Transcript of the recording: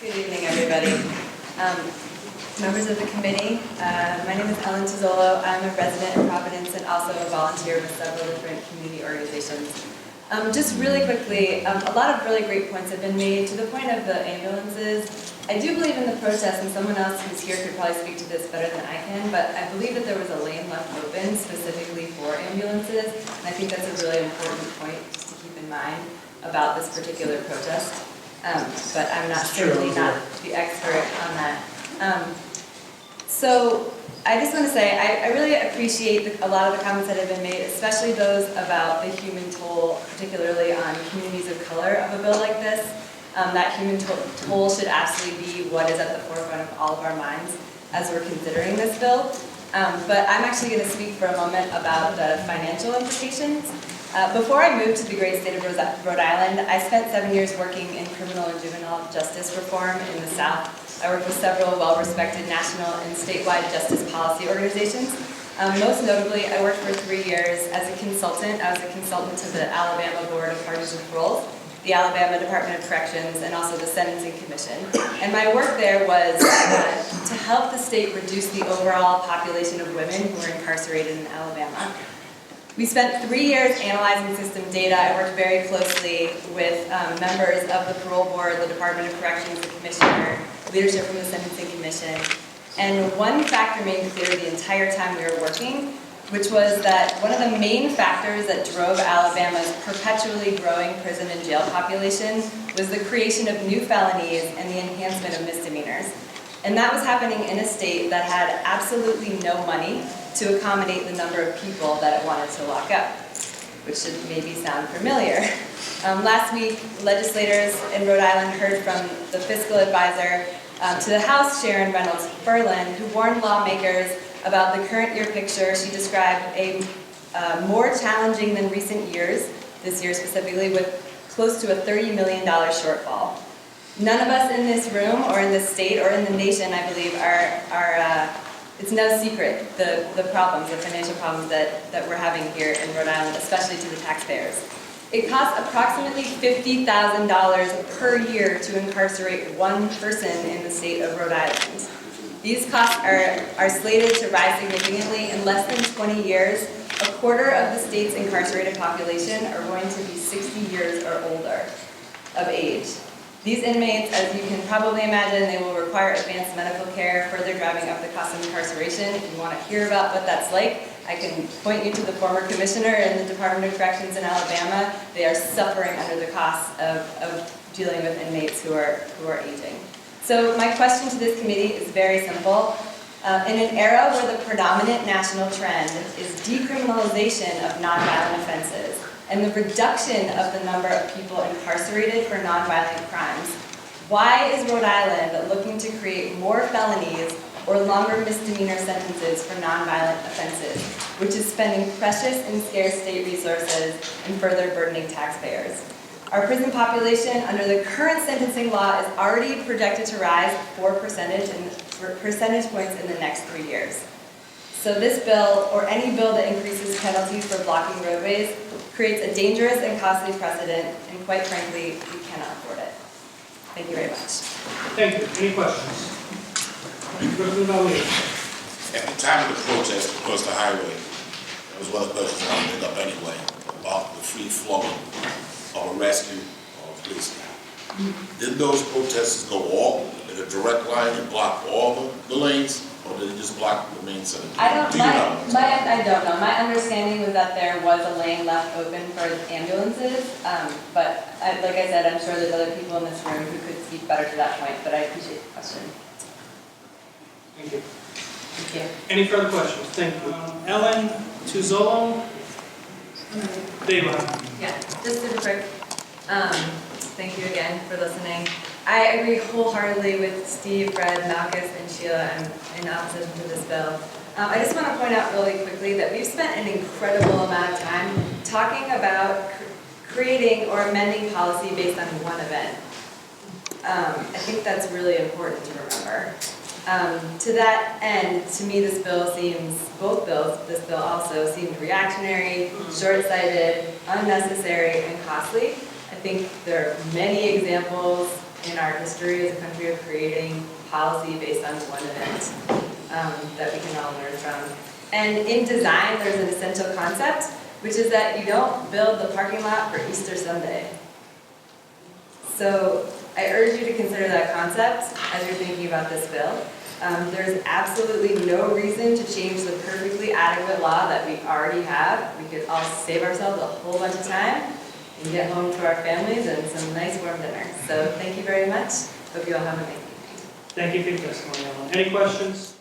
Good evening, everybody. Members of the committee, my name is Tuzzolo. I'm a resident in Providence and also a volunteer with several different community organizations. Just really quickly, a lot of really great points have been made to the point of the ambulances. I do believe in the protest, and someone else who's here could probably speak to this better than I can, but I believe that there was a lane left open specifically for ambulances, and I think that's a really important point just to keep in mind about this particular protest. But I'm certainly not the expert on that. So I just want to say I really appreciate a lot of the comments that have been made, especially those about the human toll, particularly on communities of color of a bill like this. That human toll should absolutely be what is at the forefront of all of our minds as we're considering this bill. But I'm actually going to speak for a moment about the financial implications. Before I moved to the great state of Rhode Island, I spent 7 years working in criminal and juvenile justice reform in the South. I worked with several well-respected national and statewide justice policy organizations. Most notably, I worked for 3 years as a consultant. I was a consultant to the Alabama Board of Pardons and Paroles, the Alabama Department of Corrections, and also the Sentencing Commission. And my work there was to help the state reduce the overall population of women who were incarcerated in Alabama. We spent 3 years analyzing system data. I worked very closely with members of the Parole Board, the Department of Corrections, the Commissioner, leadership from the Sentencing Commission. And one fact remained clear the entire time we were working, which was that one of the main factors that drove Alabama's perpetually growing prison and jail population was the creation of new felonies and the enhancement of misdemeanors. And that was happening in a state that had absolutely no money to accommodate the number of people that it wanted to lock up, which should maybe sound familiar. Last week, legislators in Rhode Island heard from the fiscal advisor to the House, Sharon Reynolds Ferland, who warned lawmakers about the current year picture. She described a more challenging than recent years, this year specifically, with close to a $30 million shortfall. None of us in this room or in this state or in the nation, I believe, it's no secret, the problems, the financial problems that we're having here in Rhode Island, especially to the taxpayers. It costs approximately $50,000 per year to incarcerate one person in the state of Rhode Island. These costs are slated to rise significantly. In less than 20 years, a quarter of the state's incarcerated population are going to be 60 years or older of age. These inmates, as you can probably imagine, they will require advanced medical care, further driving up the cost of incarceration. If you want to hear about what that's like, I can point you to the former commissioner in the Department of Corrections in Alabama. They are suffering under the costs of dealing with inmates who are aging. So my question to this committee is very simple. In an era where the predominant national trend is decriminalization of nonviolent offenses, and the reduction of the number of people incarcerated for nonviolent crimes, why is Rhode Island looking to create more felonies or longer misdemeanor sentences for nonviolent offenses, which is spending precious and scarce state resources and further burdening taxpayers? Our prison population under the current sentencing law is already projected to rise 4 percentage points in the next 3 years. So this bill, or any bill that increases penalties for blocking roadways, creates a dangerous and costly precedent, and quite frankly, we cannot afford it. Thank you very much. Thank you. Any questions? At the time of the protest across the highway, there was one of the questions I bring up anyway about the free flow of a rescue or a police car. Did those protesters go all in a direct line and block all the lanes? Or did it just block the main center? I don't know. My understanding was that there was a lane left open for ambulances, but like I said, I'm sure there's other people in this room who could speak better to that point, but I appreciate the question. Thank you. Thank you. Any further questions? Thank you. Ellen, Tuzzolo, Deva. Yeah, just super quick. Thank you again for listening. I agree wholeheartedly with Steve, Fred, Malchus, and Sheila in opposition to this bill. I just want to point out really quickly that we've spent an incredible amount of time talking about creating or amending policy based on one event. I think that's really important to remember. To that end, to me this bill seems, both bills, this bill also seemed reactionary, short-sighted, unnecessary, and costly. I think there are many examples in our history as a country of creating policy based on one event that we can all learn from. And in design, there's an essential concept, which is that you don't build the parking lot for Easter Sunday. So I urge you to consider that concept as you're thinking about this bill. There's absolutely no reason to change the perfectly adequate law that we already have. We could all save ourselves a whole bunch of time and get home to our families and some nice warm dinner. So thank you very much. Hope you all have a nice evening. Thank you for your testimony, Ellen. Any questions?